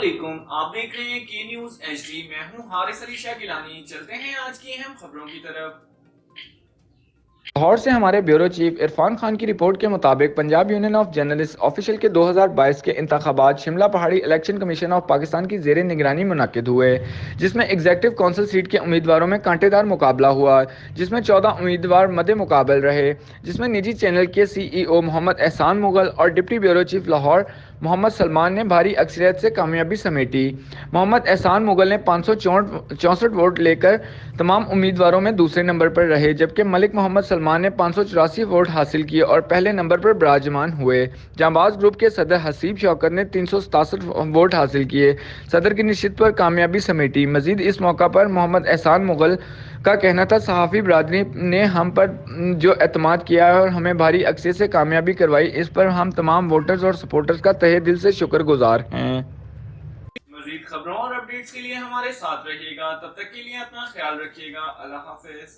वालेकुम, आप देख रहे हैं के न्यूज HD। मैं हूं हारिस अली शाह गिलानी। चलते हैं आज की अहम खबरों की तरफ। लाहौर से हमारे ब्यूरो चीफ इरफान खान की रिपोर्ट के मुताबिक Punjab union of journalist official के 2022 के इंतखाबात शिमला पहाड़ी इलेक्शन कमीशन ऑफ पाकिस्तान की जेर निगरानी मुनक्किद हुए, जिसमें एग्जेक्टिव कौंसिल सीट के उम्मीदवारों में कांटेदार मुकाबला हुआ, जिसमें 14 उम्मीदवार मद्दे मुकाबल रहे, जिसमेमें निजी चैनल के CEO मोहम्मद एहसान मुगल और deputy bureau chief Lahore Mohammad Salman ने भारी अक्सरियत से कामयाबी समेटी। मोहम्मद एहसान मुगल ने 564 वोट लेकर तमाम उम्मीदवारों में दूसरे नंबर पर रहे, जबकि मलिक मोहम्मद सलमान ने 584 वोट हासिल किए और पहले नंबर पर विराजमान हुए। जांबाज ग्रुप के सदर हसीब शौकत ने 367 वोट हासिल किए, सदर की निश्चित पर कामयाबी समेटी। मजीद इस मौका पर मोहम्मद एहसान मुगल का कहना था, सहाफ़ी बरादरी ने हम पर जो एतमाद किया है और हमें भारी अक्सरियत से कामयाबी करवाई, इस पर हम तमाम वोटर्स और सपोर्टर्स का तहे दिल से शुक्रगुजार हैं। मजीद खबरों और अपडेट्स के लिए हमारे साथ रहिएगा। तब तक के लिए अपना ख्याल रखिएगा। अल्लाह हाफिज।